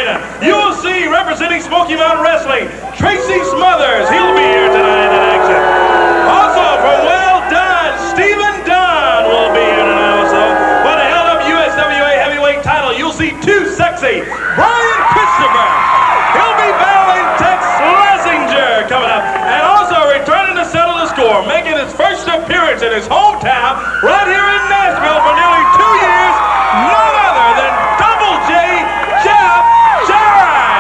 Arena. You will see representing Smoky Mountain Wrestling, Tracy Smothers. He'll be here tonight in action. Also from Well Done, Stephen Dunn will be here tonight also. For the held up USWA heavyweight title, you'll see Too Sexy, Brian Christopher. He'll be battling Tex Schlesinger coming up. And also returning to settle the score, making his first appearance in his hometown right here in Nashville for nearly 2 years, none other than Double J Jarrett.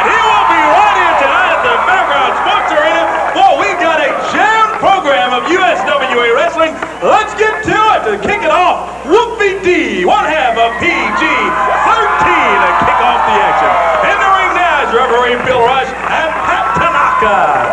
He will be right here tonight at the Fairgrounds Sports Arena. Well, we've got a jammed program of USWA wrestling. Let's get to it. To kick it off, Wolfie D, one half of PG-13 to kick off the action. In the ring now is referee Bill Rush and Pat Tanaka.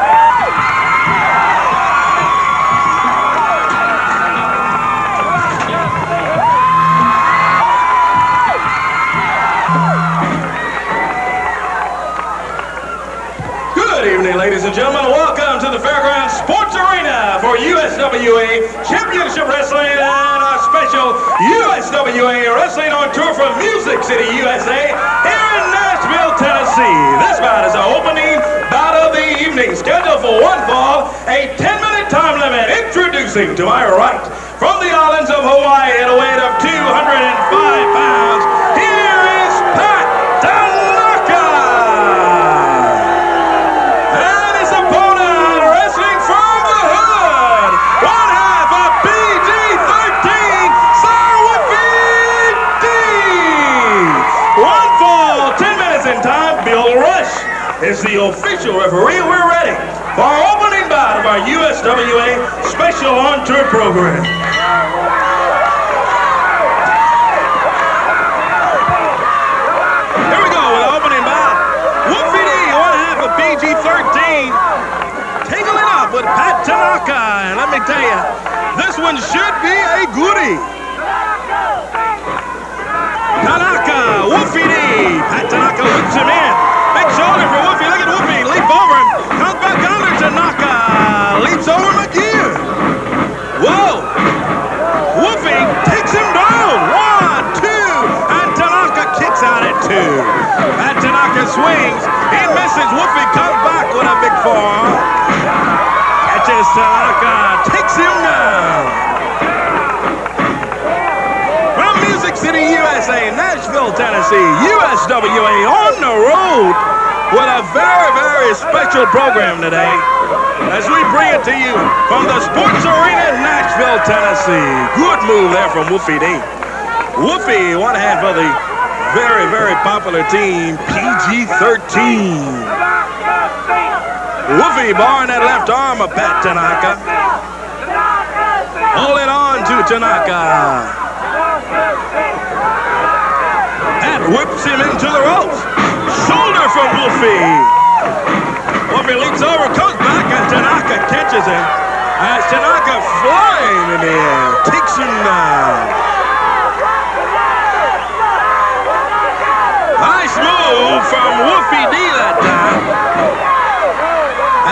Ladies and gentlemen, welcome to the Fairgrounds Sports Arena for USWA Championship Wrestling and a special USWA Wrestling on Tour from Music City, USA, here in Nashville, Tennessee. This bout is the opening bout of the evening, scheduled for one fall, a 10-minute time limit. Introducing to my right, from the islands of Hawaii at a weight of 205 pounds, here is Pat Tanaka. Is the official referee. We're ready for our opening bout of our USWA Special On Tour program. Here we go with the opening bout. Wolfie D, one half of PG-13, taking it up with Pat Tanaka. And let me tell you, this one should be a goodie. Tanaka, Wolfie D. Pat Tanaka whips him in. Big shoulder for Wolfie. Look at Wolfie. Leap over him. Comes back under Tanaka. Leaps over him again. Whoa. Wolfie takes him down. 1, 2. And Tanaka kicks out at 2. And Tanaka swings. He misses. Wolfie comes back with a big forearm. Catches Tanaka. Takes him down. From Music City, USA, Nashville, Tennessee, USWA on the road with a very, very special program today as we bring it to you from the Sports Arena in Nashville, Tennessee. Good move there from Wolfie D. Wolfie, one half of the very, very popular team, PG-13. Wolfie barring that left arm of Pat Tanaka. Holding on to Tanaka. Pat whips him into the ropes. Shoulder from Wolfie. Wolfie leaps over, comes back, and Tanaka catches him. As Tanaka flying in the air, takes him down. Nice move from Wolfie D that time.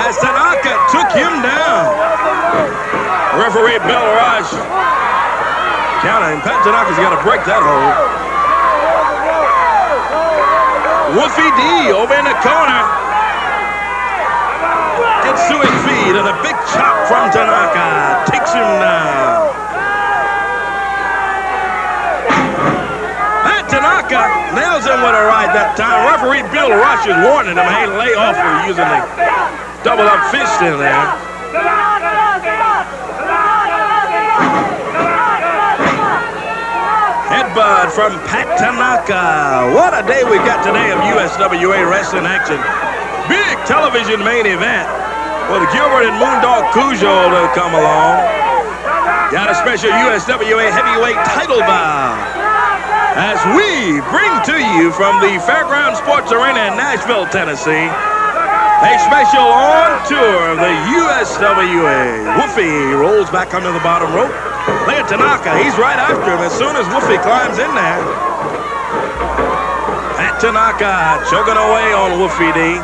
As Tanaka took him down. Referee Bill Rush counting. Pat Tanaka's got to break that hold. Wolfie D over in the corner. Gets to his feet and a big chop from Tanaka. Takes him down. Pat Tanaka nails him with a right that time. Referee Bill Rush is warning him, hey, lay off for using the double up fist in there. Headbutt from Pat Tanaka. What a day we've got today of USWA wrestling action. Big television main event with Gilbert and Moondog Cujo to come along. Got a special USWA heavyweight title bout as we bring to you from the Fairgrounds Sports Arena in Nashville, Tennessee, a special on tour of the USWA. Wolfie rolls back under the bottom rope. Look at Tanaka. He's right after him as soon as Wolfie climbs in there. Pat Tanaka choking away on Wolfie D.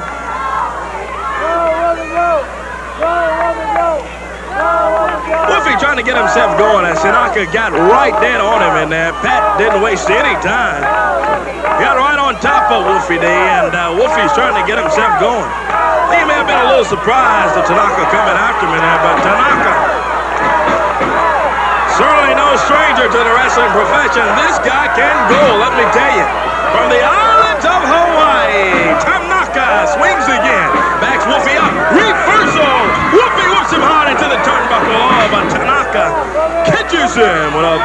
Wolfie trying to get himself going as Tanaka got right dead on him in there. Pat didn't waste any time. Got right on top of Wolfie D, and trying to get himself going. He may have been a little surprised at Tanaka coming after me there, but Tanaka, certainly no stranger to the wrestling profession. This guy can go, let me tell you. From the islands of Hawaii, Tanaka swings again. Backs Wolfie up. Reversal. Wolfie whips him hard into the turnbuckle. Oh, but Tanaka catches him with a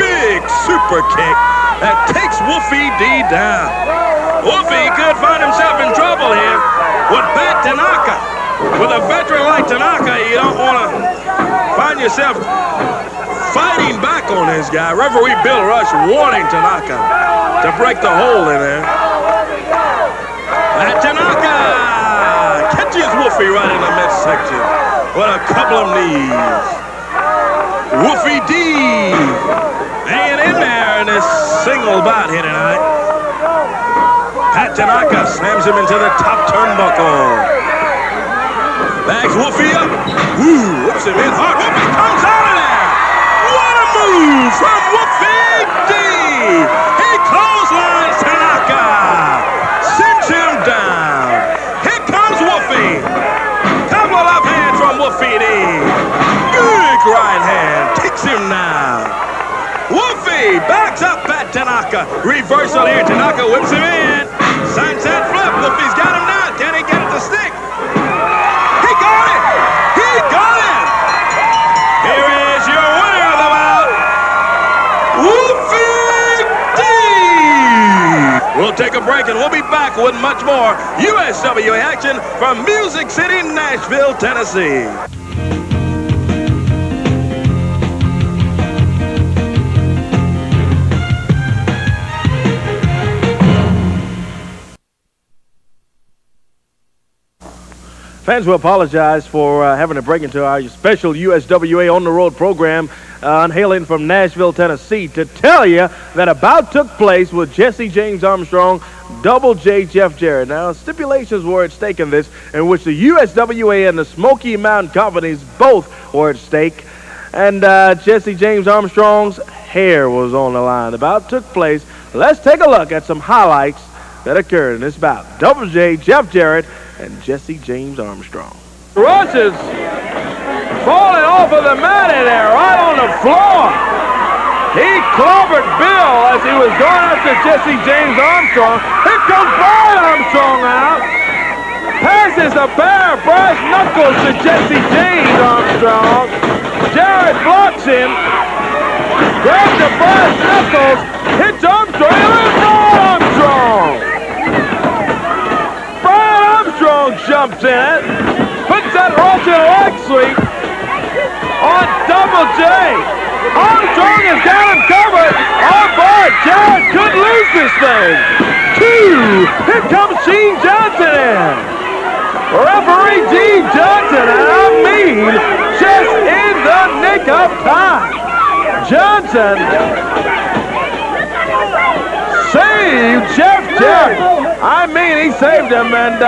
big super kick that takes Wolfie D down. Wolfie could find himself in trouble here with Pat Tanaka. With a veteran like Tanaka, you don't want to find yourself fighting back on this guy. Referee Bill Rush warning Tanaka to break the hole in there. Pat Tanaka catches Wolfie right in the midsection with a couple of knees. Wolfie D hanging in there in this single bout here tonight. Pat Tanaka slams him into the top turnbuckle. Bags Wolfie up. Ooh, whips him in hard. Wolfie comes out of there. What a move from Wolfie D. He clotheslines Tanaka. Sends him down. Here comes Wolfie. Couple of left hands from Wolfie D. Big right hand. Takes him down. Wolfie backs up Pat Tanaka. Reversal here. Tanaka whips him in. Sunset flip. Wolfie's got him now. Can he get it to stick? He got it. He got it. Here is your winner of the bout, Wolfie D. We'll take a break and we'll be back with much more USWA action from Music City, Nashville, Tennessee. Fans, we apologize for having to break into our special USWA On the Road program, hailing from Nashville, Tennessee, to tell you that a bout took place with Jesse James Armstrong, Double J Jeff Jarrett. Now, stipulations were at stake in this, in which the USWA and the Smoky Mountain Companies both were at stake, and Jesse James Armstrong's hair was on the line. The bout took place. Let's take a look at some highlights that occurred in this bout. Double J Jeff Jarrett and Jesse James Armstrong. Rushes falling off of the mat in there, right on the floor. He clobbered Bill as he was going after Jesse James Armstrong. Here comes Brian Armstrong out. Passes a pair of brass knuckles to Jesse James Armstrong. Jarrett blocks him. Grabs the brass knuckles. Hits Armstrong. And Brian Armstrong. Jumps in, puts that Russian leg sweep on Double J. Armstrong has got him covered. Oh boy, Jarrett could lose this thing. Two. Here comes Gene Johnson in. Referee Gene Johnson, and I mean just in the nick of time. Johnson saved Jeff Jarrett. I mean, he saved him, and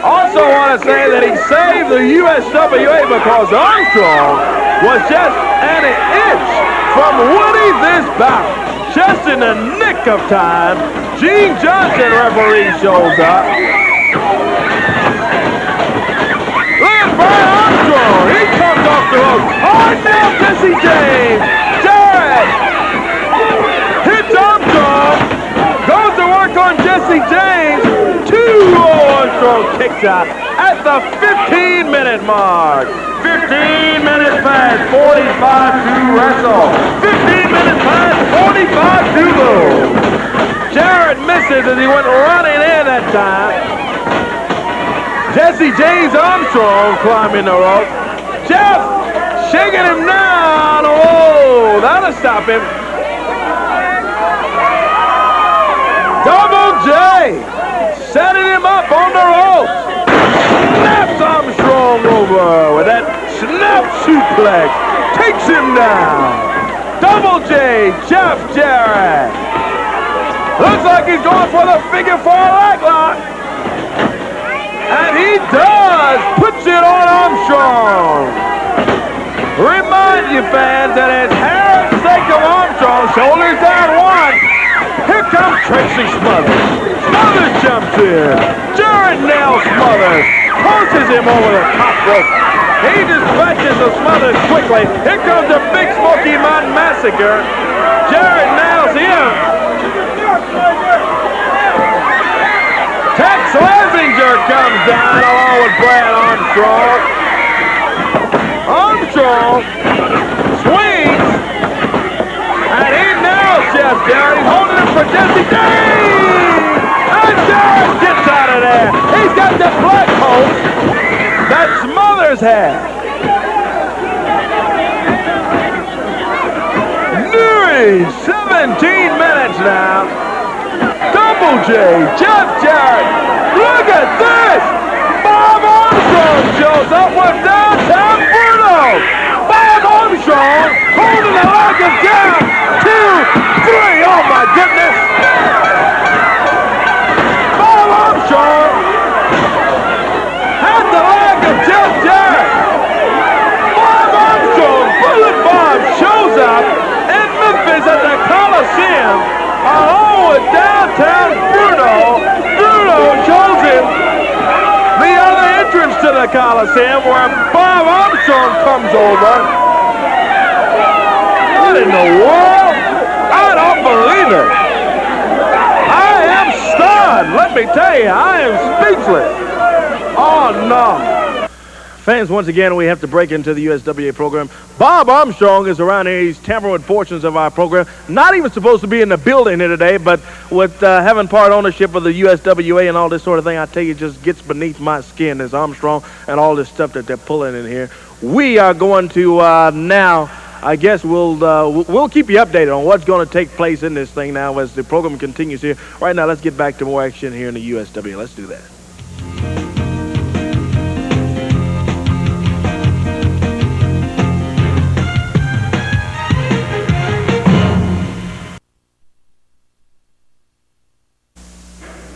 also want to say that he saved the USWA because Armstrong was just an inch from winning this bout. Just in the nick of time, Gene Johnson, referee, shows up. Look at Brian Armstrong. He comes off the rope. Hard now, Jesse James. Jarrett hits Armstrong. Goes to work on Jesse James. Armstrong kicks out at the 15-minute mark. 15 minutes past 45 to wrestle. 15 minutes past 45 to go. Jarrett misses as he went running in that time. Jesse James Armstrong climbing the rope. Jeff shaking him down. Oh, that'll stop him. Double J setting him up on the rope. Snaps Armstrong over with that snap suplex. Takes him down. Double J Jeff Jarrett. Looks like he's going for the figure four leg lock. And he does. Puts it on Armstrong. Remind you fans that it's hair at stake of Armstrong. Shoulders down one. Here comes Tracy Smothers. Smothers jumps in. Jarrett nails Smothers. Punches him over the top rope. He dispatches the Smothers quickly. Here comes the Big Smoky Mountain Massacre. Jarrett nails him. Tex Lazinger comes down along with Brad Armstrong. Armstrong swings, and he nails Jeff Jarrett. He's holding it for Jesse James, and Jarrett gets out of there. He's got the black coat that Smothers had. Nearly 17 minutes now. Double J, Jeff Jarrett. Look at this. Bob Armstrong shows up with downtown Bruno. Bob Armstrong holding the leg of Jeff. 2, 3. Oh my goodness. Bob Armstrong had the leg of Jeff Jarrett. Bob Armstrong, Bullet Bob, shows up in Memphis at the Coliseum along with downtown Bruno. Bruno shows him the other entrance to the Coliseum where Bob Armstrong comes over. What in the world? I don't believe it. I am stunned. Let me tell you, I am speechless. Oh, no. Fans, once again, we have to break into the USWA program. Bob Armstrong is around here. He's tampering with portions of our program. Not even supposed to be in the building here today, but with having part ownership of the USWA and all this sort of thing, I tell you, it just gets beneath my skin, this Armstrong and all this stuff that they're pulling in here. We are going to now, I guess we'll keep you updated on what's going to take place in this thing now as the program continues here. Right now, let's get back to more action here in the USWA. Let's do that.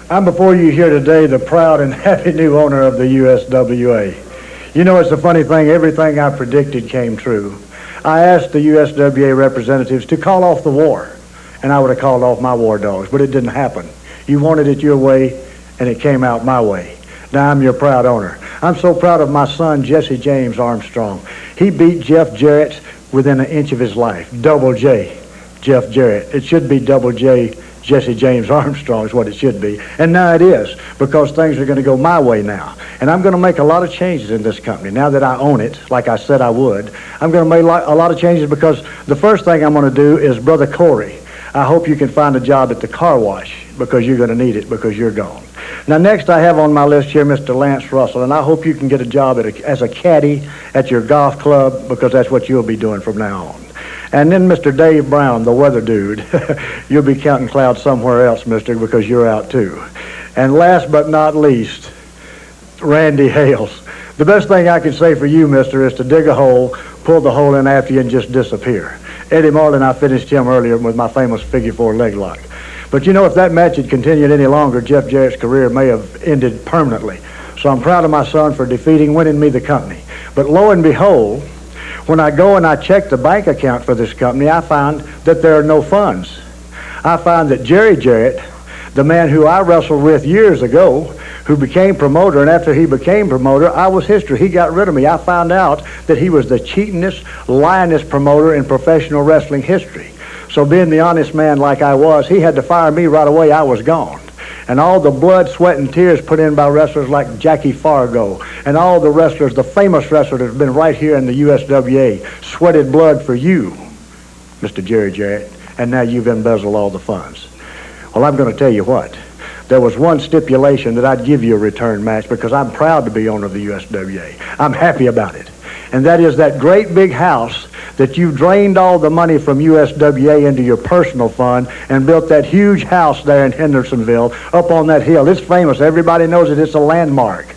I'm before you here today, the proud and happy new owner of the USWA. You know, it's a funny thing, everything I predicted came true. I asked the USWA representatives to call off the war, and I would have called off my war dogs, but it didn't happen. You wanted it your way, and it came out my way. Now I'm your proud owner. I'm so proud of my son, Jesse James Armstrong. He beat Jeff Jarrett within an inch of his life. Double J, Jeff Jarrett. It should be Double J, Jesse James Armstrong is what it should be. And now it is, because things are going to go my way now. And I'm going to make a lot of changes in this company. Now that I own it, like I said I would, I'm going to make a lot of changes because the first thing I'm going to do is, Brother Corey, I hope you can find a job at the car wash because you're going to need it because you're gone. Now next I have on my list here Mr. Lance Russell, and I hope you can get a job as a caddy at your golf club because that's what you'll be doing from now on. And then Mr. Dave Brown, the weather dude, you'll be counting clouds somewhere else, mister, because you're out too. And last but not least, Randy Hales. The best thing I can say for you, mister, is to dig a hole, pull the hole in after you, and just disappear. Eddie Marlin, I finished him earlier with my famous figure 4 leg lock. But you know, if that match had continued any longer, Jeff Jarrett's career may have ended permanently. So I'm proud of my son for winning me the company. But lo and behold, when I go and I check the bank account for this company, I find that there are no funds. I find that Jerry Jarrett, the man who I wrestled with years ago, who became promoter, and after he became promoter, I was history. He got rid of me. I found out that he was the cheatingest, lyingest promoter in professional wrestling history. So being the honest man like I was, he had to fire me right away. I was gone. And all the blood, sweat, and tears put in by wrestlers like Jackie Fargo and all the wrestlers, the famous wrestler that's been right here in the USWA, sweated blood for you, Mr. Jerry Jarrett, and now you've embezzled all the funds. Well, I'm going to tell you what. There was one stipulation that I'd give you a return match because I'm proud to be owner of the USWA. I'm happy about it. And that is that great big house that you drained all the money from USWA into your personal fund and built that huge house there in Hendersonville up on that hill. It's famous. Everybody knows it. It's a landmark.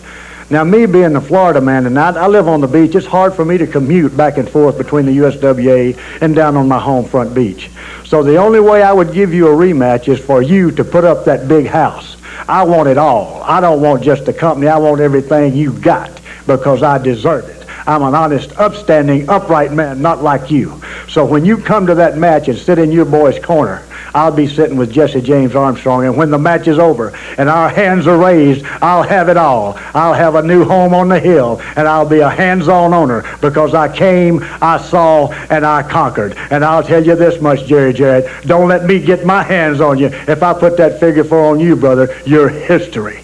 Now, me being the Florida man tonight, I live on the beach. It's hard for me to commute back and forth between the USWA and down on my home front beach. So the only way I would give you a rematch is for you to put up that big house. I want it all. I don't want just the company. I want everything you got because I deserve it. I'm an honest, upstanding, upright man, not like you. So when you come to that match and sit in your boy's corner, I'll be sitting with Jesse James Armstrong, and when the match is over and our hands are raised, I'll have it all. I'll have a new home on the hill, and I'll be a hands-on owner because I came, I saw, and I conquered. And I'll tell you this much, Jarrett, don't let me get my hands on you. If I put that figure 4 on you, brother, you're history.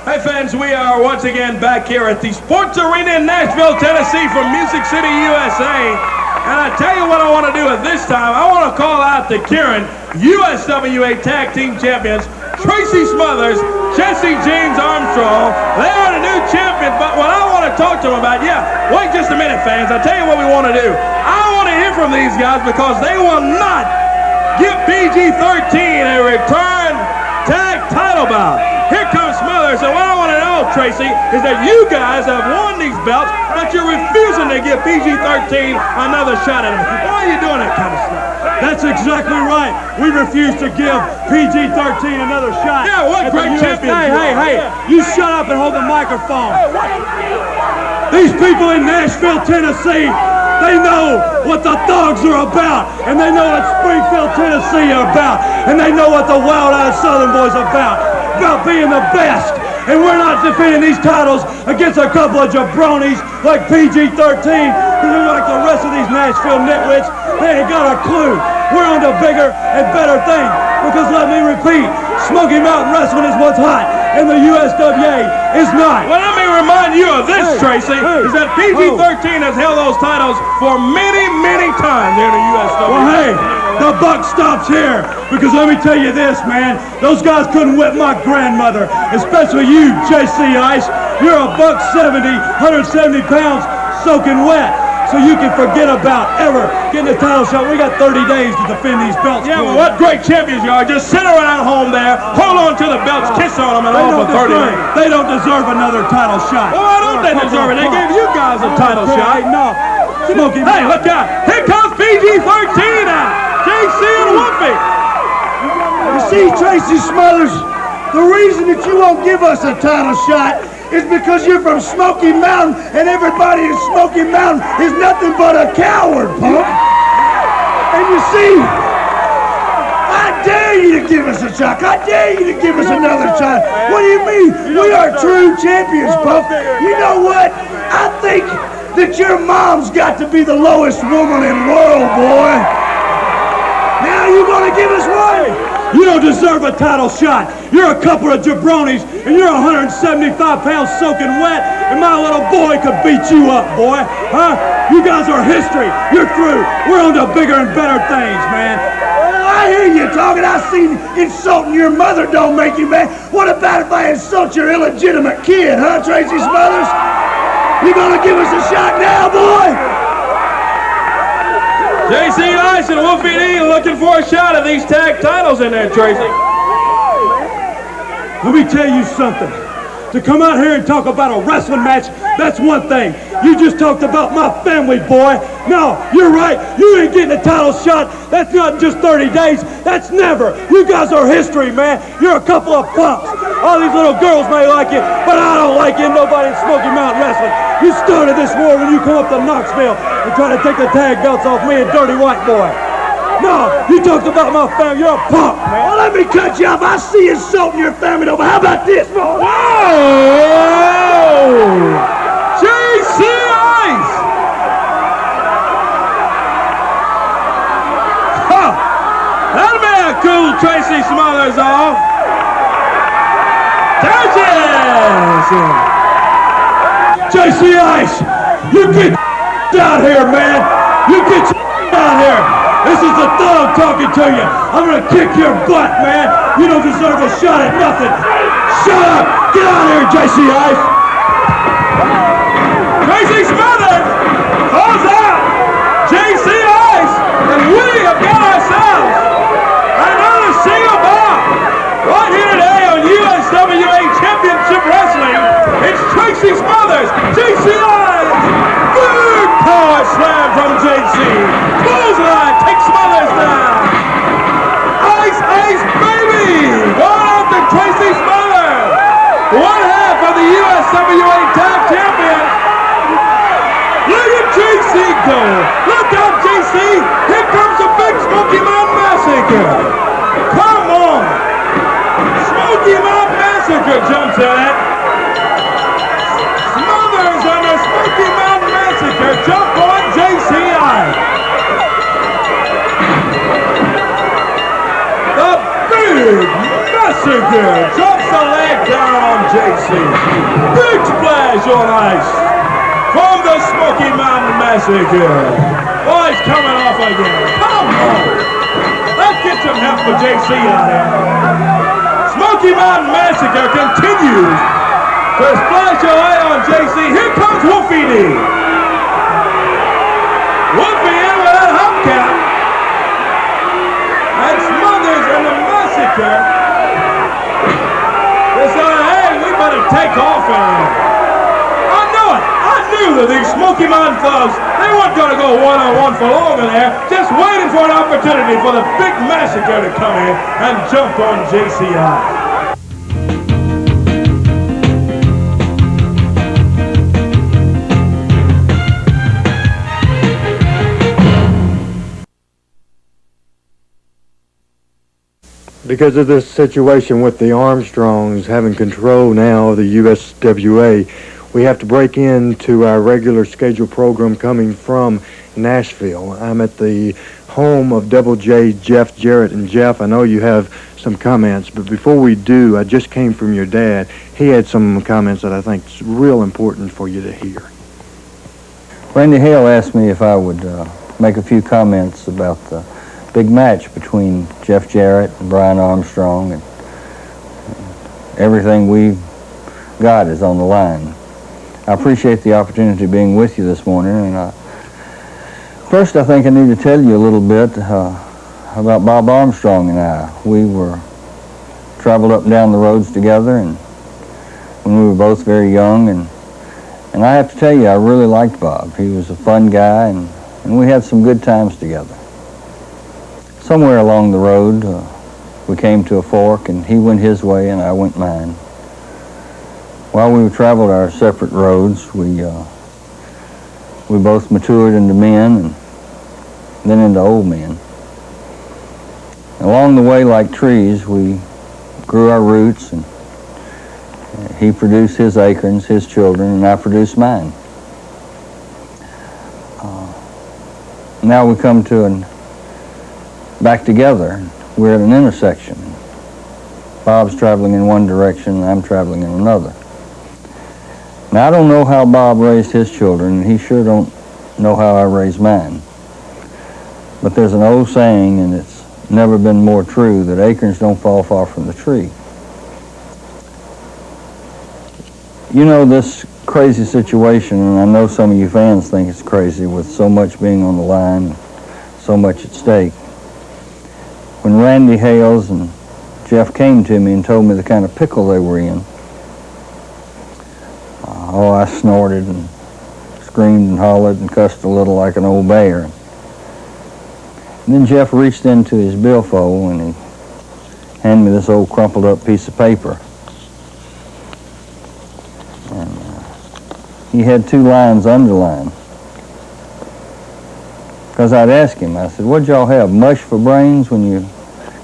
Hey fans, we are once again back here at the Sports Arena in Nashville, Tennessee from Music City, USA. And I tell you what I want to do at this time. I want to call out the Kieran USWA Tag Team Champions, Tracy Smothers, Jesse James Armstrong. They are the new champions, but what I want to talk to them about, wait just a minute, fans. I'll tell you what we want to do. I want to hear from these guys because they will not give PG-13 a return tag title bout. Here comes Smothers, and what I want to know, Tracy, is that you guys have won these belts, but you're refusing to give PG-13 another shot at them. Why are you doing that kind of stuff? That's exactly right. We refuse to give PG-13 another shot. Yeah, what great champions. Hey, you shut up and hold the microphone. These people in Nashville, Tennessee, they know what the Thugs are about, and they know what Springfield, Tennessee are about, and they know what the Wild-Eyed Southern Boys are about being the best. And we're not defending these titles against a couple of jabronis like PG-13, who are like the rest of these Nashville nitwits. They ain't got a clue. We're on to bigger and better things. Because let me repeat, Smoky Mountain Wrestling is what's hot, and the USWA is not. Well, let me remind you of this, Tracy, is that PG-13 has held those titles for many, many times here in the USWA. Well, hey, the buck stops here, because let me tell you this, man, those guys couldn't whip my grandmother, especially you, JC Ice. You're a $170, 170 pounds, soaking wet. So you can forget about ever getting a title shot. We got 30 days to defend these belts. Yeah, well, what great champions you are. Just sit around home there, hold on to the belts, kiss on them, and all for 30 days. They don't deserve another title shot. Well, why don't they deserve it? They gave you guys a title shot. No. Smoky. Hey, look out. Here comes PG-13 out. JC and Wolfie. You see, Tracy Smothers, the reason that you won't give us a title shot is because you're from Smoky Mountain, and everybody in Smoky Mountain is nothing but a coward, punk. And you see, I dare you to give us a shot. I dare you to give us another shot. What do you mean? We are true champions, punk. You know what? I think that your mom's got to be the lowest woman in the world, boy. Now you gonna give us one? You don't deserve a title shot. You're a couple of jabronis, and you're 175 pounds soaking wet, and my little boy could beat you up, boy. Huh? You guys are history. You're through. We're on to bigger and better things, man. Well, I hear you talking. I seen insulting your mother don't make you mad. What about if I insult your illegitimate kid, huh, Tracy Smothers? You gonna give us a shot now, boy? JC Ice and Wolfie D looking for a shot at these tag titles in there, Tracy. Let me tell you something. To come out here and talk about a wrestling match, that's one thing. You just talked about my family, boy. No, you're right. You ain't getting a title shot. That's not just 30 days. That's never. You guys are history, man. You're a couple of punks. All these little girls may like you, but I don't like you. Nobody in Smoky Mountain Wrestling. You started this war when you come up to Knoxville and try to take the tag belts off me and Dirty White Boy. No, you talked about my family. You're a punk, man. Well, let me cut you off. I see you insulting your family over. How about this, boy? Whoa! JC Ice! Huh! That'll be a cool Tracy Smothers off. JC Ice, you get out here, man. You get out here. This is the Thug talking to you. I'm gonna kick your butt, man. You don't deserve a shot at nothing. Shut up. Get out of here, JC Ice. Tracy Smothers calls out JC Ice, and we have got ourselves another single bout right here today on USWA Championship Wrestling. It's Tracy Smothers, JC Ice. Good power slam from JC. Clothesline takes Smothers down. Ice, baby! Going after Tracy Smothers. go. Look out, JC. Here comes the big Smoky Mountain Massacre. Come on. Smoky Mountain Massacre jumps at it. Smothers and the Smoky Mountain Massacre jump on JCI. The big Massacre drops the leg down on JC. Big splash on ice from the Smoky Mountain Massacre. Oh, he's coming off again. Come on. Let's get some help for JC out here. Smoky Mountain Massacre continues to splash away on JC. Here comes Wolfie D. Wolfie in with that hubcap. And Smothers and the Massacre decided, hey, we better take off in here. I knew it. I knew that these Smoky Mountain thugs, they weren't going to go one-on-one for long in there, just waiting for an opportunity for the big Massacre to come in and jump on JCI. Because of this situation with the Armstrongs having control now of the USWA, we have to break into our regular scheduled program coming from Nashville. I'm at the home of Double J, Jeff Jarrett. And Jeff, I know you have some comments, but before we do, I just came from your dad. He had some comments that I think is real important for you to hear. Randy Hale asked me if I would make a few comments about the big match between Jeff Jarrett and Brian Armstrong, and everything we got is on the line. I appreciate the opportunity of being with you this morning, and first I think I need to tell you a little bit about Bob Armstrong and I. We traveled up and down the roads together, and when we were both very young, and I have to tell you, I really liked Bob. He was a fun guy, and we had some good times together. Somewhere along the road, we came to a fork, and he went his way, and I went mine. While we traveled our separate roads, we both matured into men, and then into old men. Along the way, like trees, we grew our roots, and he produced his acorns, his children, and I produced mine. Now we come to back together. We're at an intersection. Bob's traveling in one direction, and I'm traveling in another. Now, I don't know how Bob raised his children, and he sure don't know how I raised mine. But there's an old saying, and it's never been more true, that acorns don't fall far from the tree. You know, this crazy situation, and I know some of you fans think it's crazy with so much being on the line, so much at stake. When Randy Hales and Jeff came to me and told me the kind of pickle they were in, I snorted and screamed and hollered and cussed a little like an old bear. And then Jeff reached into his billfold and he handed me this old crumpled up piece of paper. And he had 2 lines underlined. Because I'd asked him, I said, what'd y'all have, mush for brains when you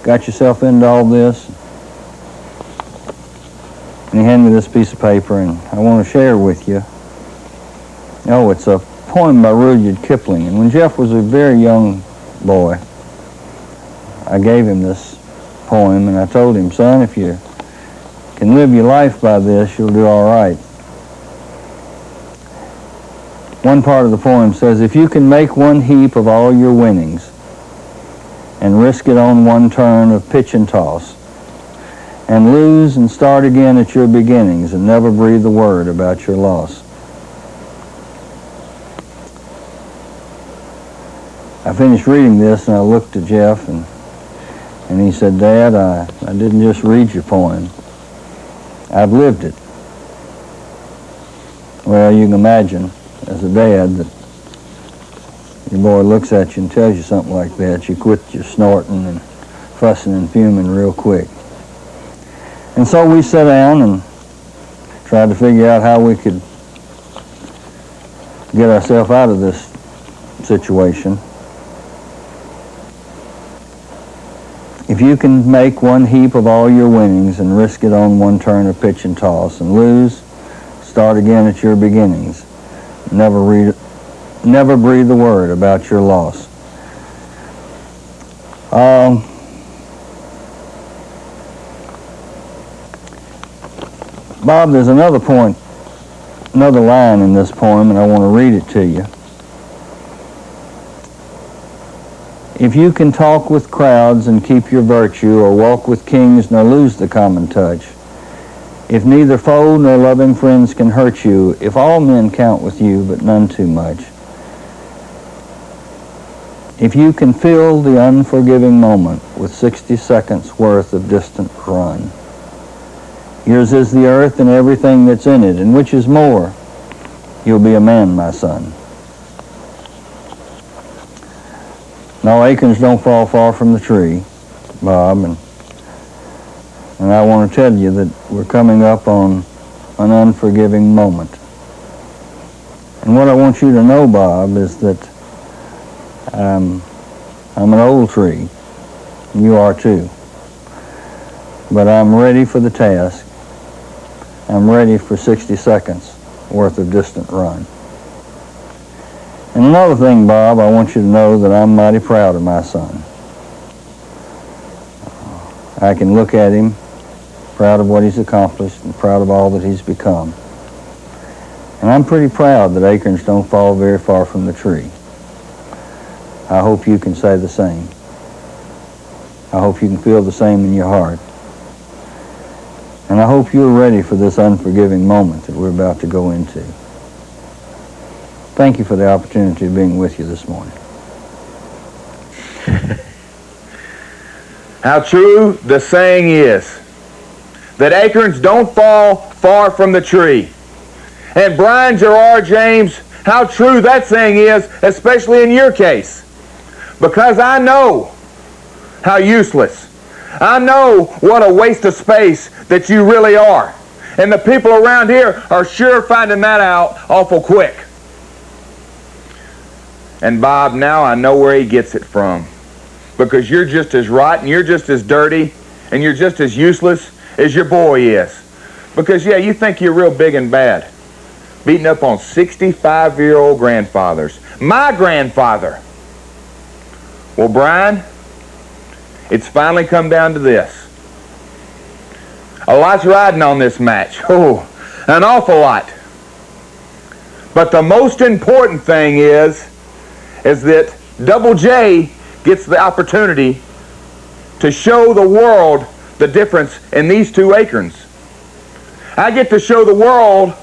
got yourself into all this? And he handed me this piece of paper, and I want to share with you. Oh, it's a poem by Rudyard Kipling. And when Jeff was a very young boy, I gave him this poem, and I told him, son, if you can live your life by this, you'll do all right. One part of the poem says, if you can make one heap of all your winnings and risk it on one turn of pitch and toss, and lose and start again at your beginnings and never breathe a word about your loss. I finished reading this and I looked at Jeff and he said, Dad, I didn't just read your poem. I've lived it. Well, you can imagine, as a dad, that your boy looks at you and tells you something like that, you quit your snorting and fussing and fuming real quick. And so we sat down and tried to figure out how we could get ourselves out of this situation. If you can make one heap of all your winnings and risk it on one turn of pitch and toss and lose, start again at your beginnings. Never breathe a word about your loss. Bob, there's another line in this poem, and I want to read it to you. If you can talk with crowds and keep your virtue, or walk with kings nor lose the common touch, if neither foe nor loving friends can hurt you, if all men count with you but none too much, if you can fill the unforgiving moment with 60 seconds worth of distant run, yours is the earth and everything that's in it, and which is more, you'll be a man, my son. No, acorns don't fall far from the tree, Bob, and I want to tell you that we're coming up on an unforgiving moment. And what I want you to know, Bob, is that I'm an old tree. You are too. But I'm ready for the task. I'm ready for 60 seconds worth of distant run. And another thing, Bob, I want you to know that I'm mighty proud of my son. I can look at him, proud of what he's accomplished and proud of all that he's become. And I'm pretty proud that acorns don't fall very far from the tree. I hope you can say the same. I hope you can feel the same in your heart. And I hope you're ready for this unforgiving moment that we're about to go into. Thank you for the opportunity of being with you this morning. How true the saying is that acorns don't fall far from the tree. And Brian Gerard James, how true that saying is, especially in your case. Because I know how useless. I know what a waste of space that you really are. And the people around here are sure finding that out awful quick. And Bob, now I know where he gets it from. Because you're just as rotten, you're just as dirty, and you're just as useless as your boy is. Because, yeah, you think you're real big and bad. Beating up on 65-year-old grandfathers. My grandfather. Well, Brian, it's finally come down to this. A lot's riding on this match. Oh, an awful lot. But the most important thing is that Double J gets the opportunity to show the world the difference in these two acorns. I get to show the world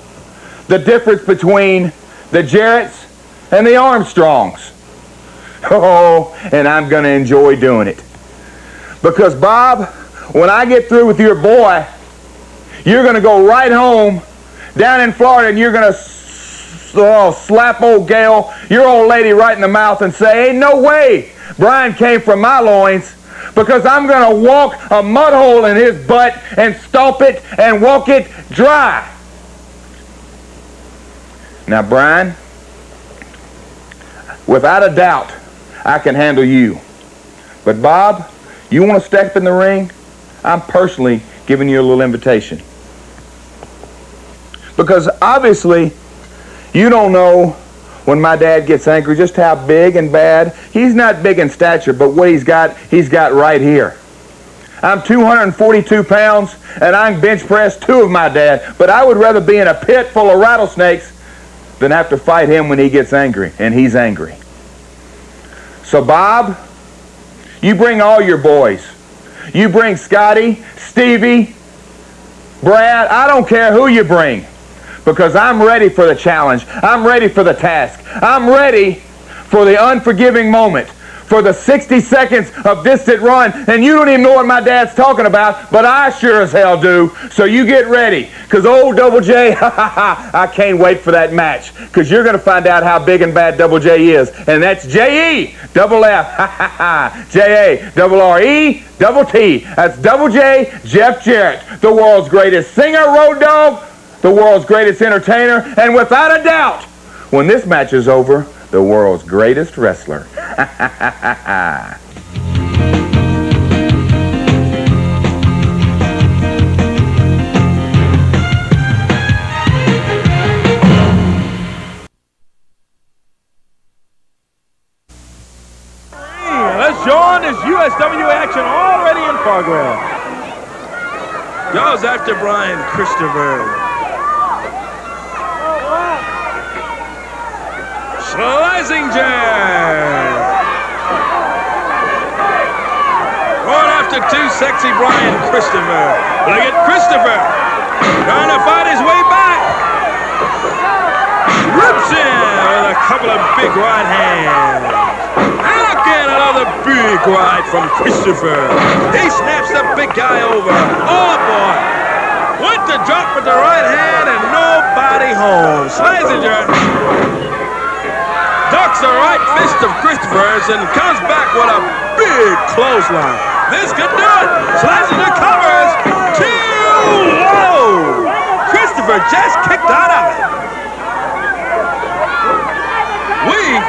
the difference between the Jarretts and the Armstrongs. Oh, and I'm going to enjoy doing it. Because, Bob, when I get through with your boy, you're going to go right home down in Florida and you're going to slap old Gail, your old lady, right in the mouth and say, ain't no way Brian came from my loins, because I'm going to walk a mud hole in his butt and stomp it and walk it dry. Now, Brian, without a doubt, I can handle you. But, Bob, you want to step in the ring? I'm personally giving you a little invitation. Because, obviously, you don't know when my dad gets angry just how big and bad. He's not big in stature, but what he's got right here. I'm 242 pounds, and I can bench press 2 of my dad, but I would rather be in a pit full of rattlesnakes than have to fight him when he gets angry, and he's angry. So, Bob, you bring all your boys. You bring Scotty, Stevie, Brad, I don't care who you bring. Because I'm ready for the challenge. I'm ready for the task. I'm ready for the unforgiving moment. For the 60 seconds of distant run. And you don't even know what my dad's talking about, but I sure as hell do. So you get ready. Because old Double J, I can't wait for that match. Because you're going to find out how big and bad Double J is. And that's J-E, double F, J-A, double R-E, double T. That's Double J, Jeff Jarrett. The world's greatest singer, road dog. The world's greatest entertainer, and without a doubt, when this match is over, the world's greatest wrestler. Let's join this USWA action already in progress. Goes after Brian Christopher. Schlesinger. Going after too sexy Brian Christopher. Look at Christopher. Trying to fight his way back. Rips in with a couple of big right hands. And again, another big right from Christopher. He snaps the big guy over. Oh, boy. Went to drop with the right hand and nobody home. Schlesinger ducks the right fist of Christopher's and comes back with a big clothesline. This could do it. Schlesinger covers. Too low. Christopher just kicked out of it. We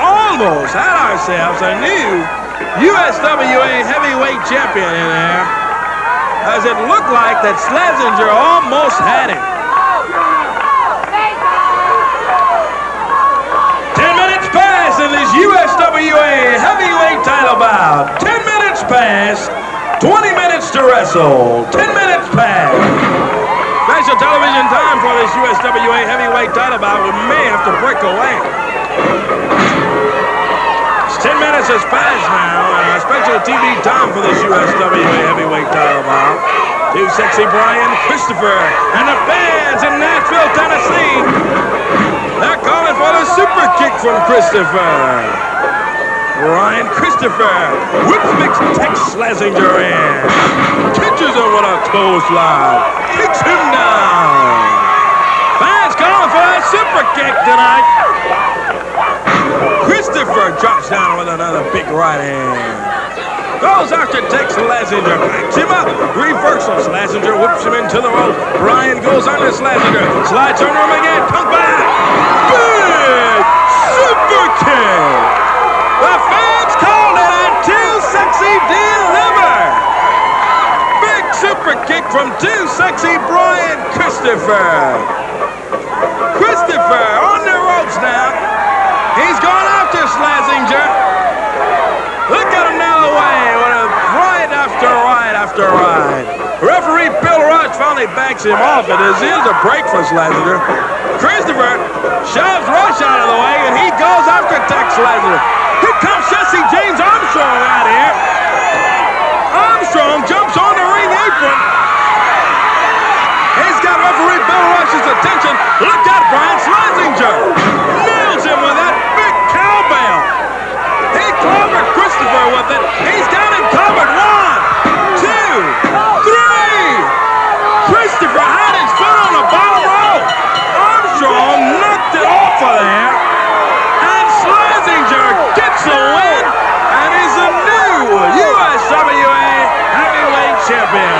almost had ourselves a new USWA heavyweight champion in there, as it looked like that Schlesinger almost had it. 10 minutes pass in this USWA heavyweight title bout. 10 minutes pass, 20 minutes to wrestle. 10 minutes pass. Special television time for this USWA heavyweight title bout. We may have to break away. 10 minutes has passed now, and special TV time for this USWA heavyweight title bout. Too sexy Brian Christopher and the fans in Nashville, Tennessee. They're calling for the super kick from Christopher. Brian Christopher whips Mix Tex Schlesinger in. Catches him with a clothesline. Kicks him down. Fans calling for a super kick tonight. Christopher drops down with another big right hand. Goes after Tex Schlesinger, backs him up. Reversal. Schlesinger whips him into the rope. Brian goes under Schlesinger. Slides under him again. Come back. Big super kick. The fans called it a Too Sexy Deliver. Big super kick from Too Sexy Brian Christopher. Christopher on the ropes now. He's gone after Schlesinger. Look at him now away with a right after right after right. Referee Bill Rush finally backs him off. It is a break for Schlesinger. Christopher shoves Rush out of the way, and he goes after Tex Schlesinger. Here comes Jesse James Armstrong out here. Armstrong jumps on the ring apron. He's got referee Bill Rush's attention. Look at Brian Schlesinger. Nails him with that big cowbell. He clobbered Christopher with it. He's got him covered. 1, 2, 3. Christopher had his foot on the bottom rope. Armstrong knocked it off of there. And Schlesinger gets a win and is a new USWA heavyweight champion.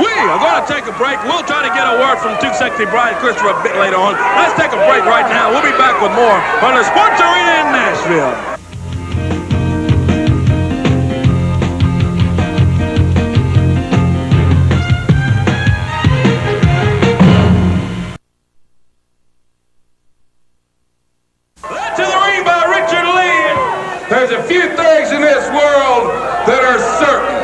We are going to take a break. We'll try to get a word from Too Sexy Brian Christopher a bit later on. Let's take a break right now. We'll be back with more from the Sports Arena in Nashville. Led to the ring by Richard Lee. There's a few things in this world that are certain.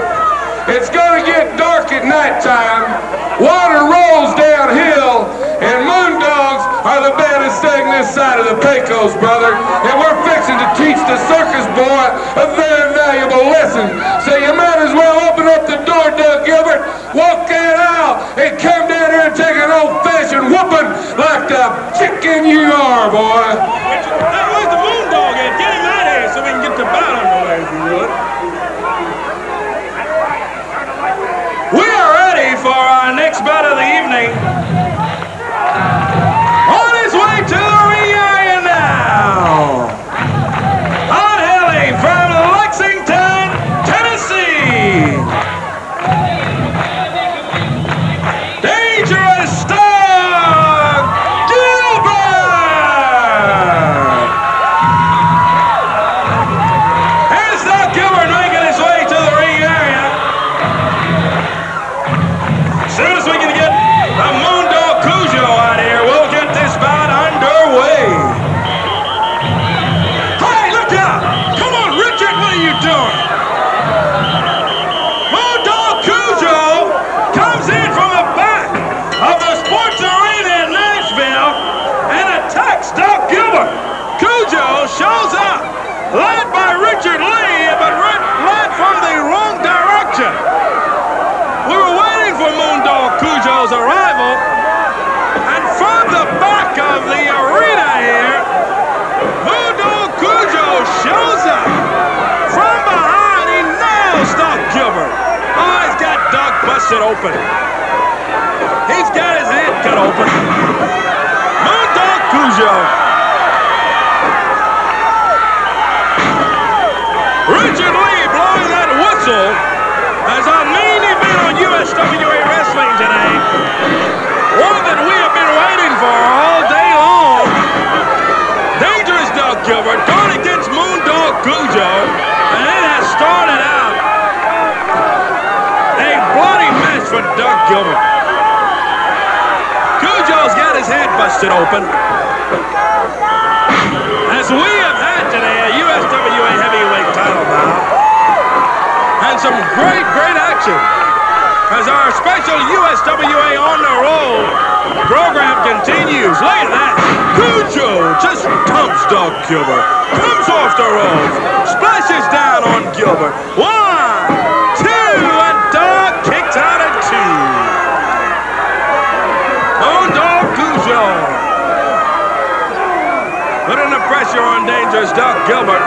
It's going to get dark at nighttime, water rolls downhill, and moondogs are the baddest thing this side of the Pecos, brother. And we're fixing to teach the circus boy a very valuable lesson. So you might as well open up the door, Doug Gilbert, walk that out, and come down here and take an old-fashioned whooping like the chicken you are, boy. Where's the moondog at? Get him out of here so we can get the bout underway, if you would. We are ready for our next bout of the evening. On his way to the ring area now. Hailing from Lexington, Tennessee. Dangerous Star Gilbert. That's Doc Gilbert. Cujo shows up, led by Richard Lee, but led from the wrong direction. We were waiting for Moondog Cujo's arrival, and from the back of the arena here, Moondog Cujo shows up. From behind, he nails Doc Gilbert. Oh, he's got Doc busted open. He's got his head cut open. Moondog Cujo. Richard Lee blowing that whistle as our main event on USWA Wrestling today. One that we have been waiting for all day long. Dangerous Doc Gilbert going against Moondog Cujo, and it has started out a bloody mess for Doc Gilbert. Cujo's got his head busted open. As we have had today a USWA heavyweight title bout, and some great action as our special USWA on the roll program continues. Look at that. Cujo just dumps Doc Gilbert, comes off the ropes, splashes down on Gilbert. 1, 2, and Doc kicks out at 2. Moondog Cujo putting the pressure on dangerous Doc Gilbert.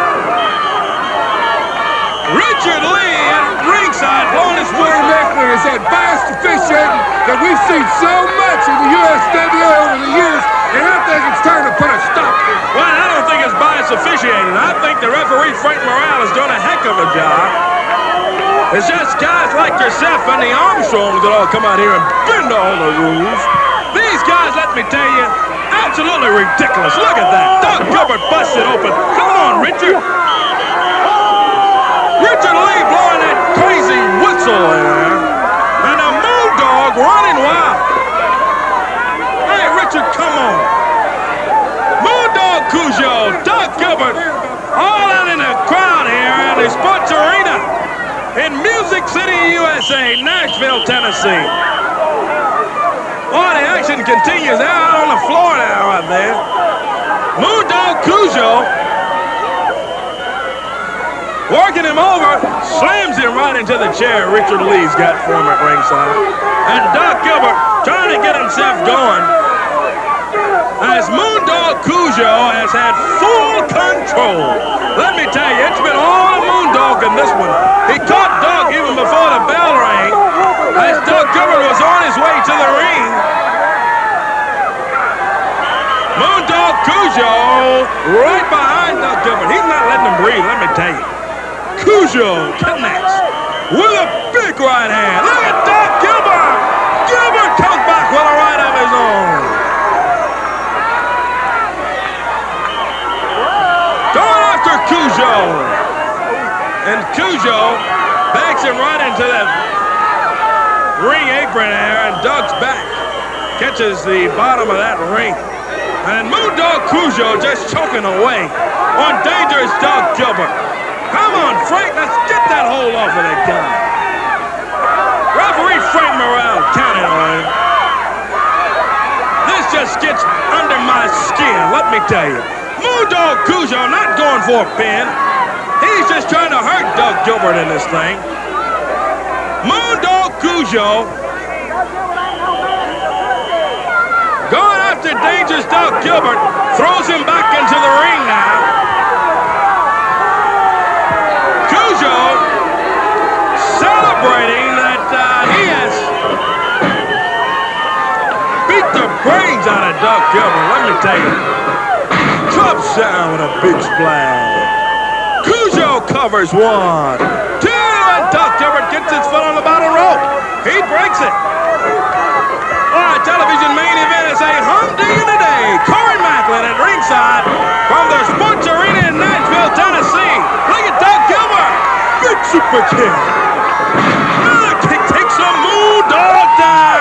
Richard Lee at ringside blowing his whistle. Maclin is that biased officiating that we've seen so much in the USWA over the years, and I think it's time to put a stop to it. Well, I don't think it's biased officiating. I think the referee, Frank Morale, has done a heck of a job. It's just guys like yourself and the Armstrongs that all come out here and bend all the rules. These guys, let me tell you, absolutely ridiculous. Look at that. Doc Gilbert busted open. Come on, Richard. Richard Lee blowing that crazy whistle there. And a Moondog running wild. Hey, Richard, come on. Moondog Cujo, Doc Gilbert, all out in the crowd here at the Sports Arena in Music City, USA, Nashville, Tennessee. Oh, the action continues out on the floor now right there. Moondog Cujo working him over, slams him right into the chair Richard Lee's got for him at ringside. And Doc Gilbert trying to get himself going as Moondog Cujo has had full control. Let me tell you, it's been all Moondog in this one. He caught Doc even before the bell rang as Doc Gilbert was on his way to the ring. Moondog Cujo right behind Doc Gilbert. He's not letting him breathe, let me tell you. Cujo connects with a big right hand. Look at Doc Gilbert. Gilbert comes back with a right of his own. Going after Cujo. And Cujo backs him right into that ring apron there, and Doc's back catches the bottom of that ring. And Moondog Cujo just choking away on dangerous Doc Gilbert. Come on, Frank, let's get that hold off of that guy. Referee Frank Morale counted on him. This just gets under my skin, let me tell you. Moondog Cujo not going for a pin. He's just trying to hurt Doc Gilbert in this thing. Moondog Cujo going after dangerous Doc Gilbert, throws him back into the ring now. Celebrating that he has beat the brains out of Doc Gilbert, let me tell you. Drop down with a big splash. Cujo covers 1, 2, and Doc Gilbert gets his foot on the bottom rope. He breaks it. Our television main event is a humdinger today. Corey Maclin at ringside from the Sports Arena in Nashville, Tennessee. Look at Doc Gilbert. Big super kick. Another kick takes a Moondog down.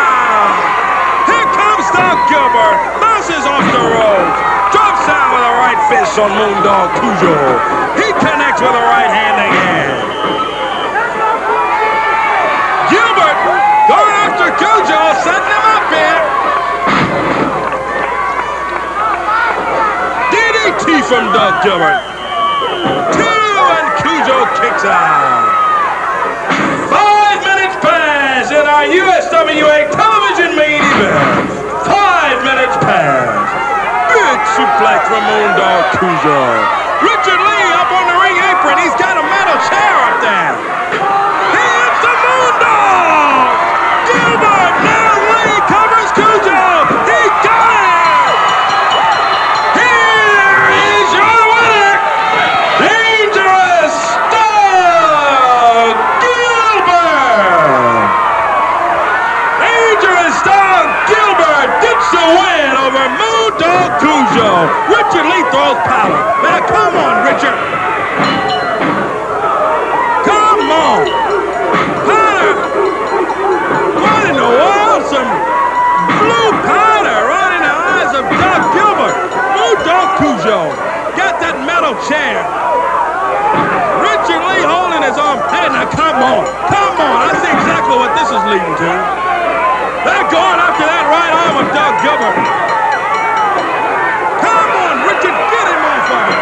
Here comes Doc Gilbert. Bounces off the ropes. Drops down with a right fist on Moondog Cujo. He connects with a right hand again. Gilbert going after Cujo, setting him up here. from Doug Gilbert. 2, and Cujo kicks out. 5 minutes pass in our USWA television main event. 5 minutes pass. Big suplex from Moondog Cujo. Richard Lee up on the ring apron. He's got a metal chair up there. He hits the Moondog. Gilbert, now Lee covers Cujo. He got it. Here is your winner, Dangerous Doug Gilbert. Dangerous Doug Gilbert gets the win over Moondog Cujo. Richard Lee throws power. Now come on, Richard. Come on. Powder. What in the world? Some blue powder right in the eyes of Doug Gilbert. Moondog Cujo got that metal chair. Richard Lee holding his arm. Hey, now come on. Come on. I see exactly what this is leading to. They're going after that right arm of Doug Gilbert. Come on, Richard, get him on fire.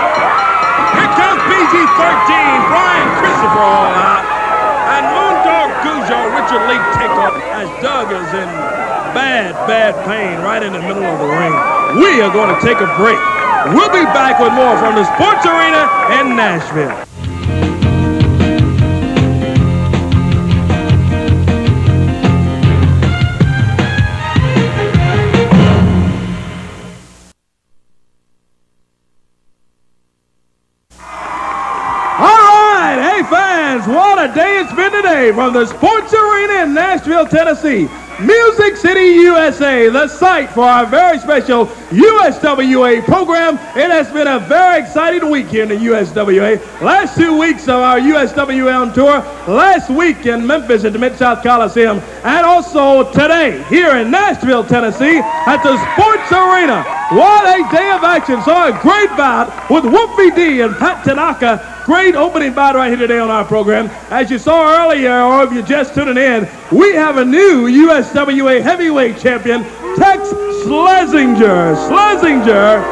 Here comes PG-13, Brian Christopher all out. And Moondog Cujo, Richard Lee take off as Doug is in bad pain right in the middle of the ring. We are going to take a break. We'll be back with more from the Sports Arena in Nashville. What a day it's been today from the Sports Arena in Nashville, Tennessee. Music City, USA, the site for our very special USWA program. It has been a very exciting week here in the USWA. Last 2 weeks of our USWA on tour. Last week in Memphis at the Mid-South Coliseum. And also today here in Nashville, Tennessee at the Sports Arena. What a day of action. Saw a great bout with Wolfie D and Pat Tanaka. Great opening bout right here today on our program. As you saw earlier, or if you're just tuning in, we have a new USWA heavyweight champion, Tex Schlesinger. Schlesinger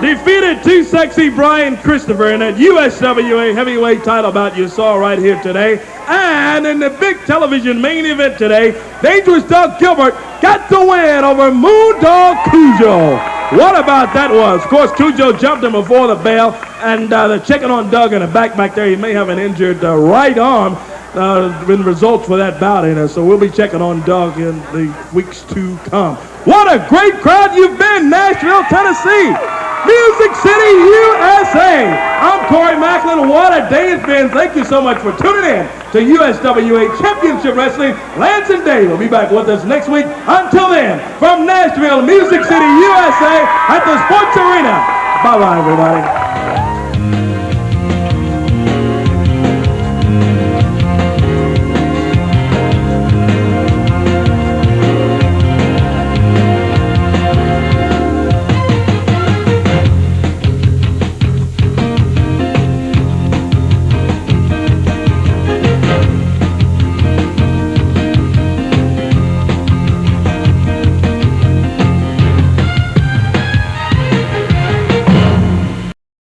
defeated Too Sexy Brian Christopher in that USWA heavyweight title bout you saw right here today. And in the big television main event today, Dangerous Doug Gilbert got the win over Moondog Cujo. What about that was? Of course, Cujo jumped him before the bell, and they're checking on Doug in the back there. He may have an injured right arm in results for that bout. So we'll be checking on Doug in the weeks to come. What a great crowd you've been, Nashville, Tennessee. Music City, USA. I'm Corey Maclin. What a day it's been. Thank you so much for tuning in to USWA Championship Wrestling. Lance and Dave will be back with us next week. Until then, from Nashville, Music City, USA, at the Sports Arena. Bye-bye, everybody.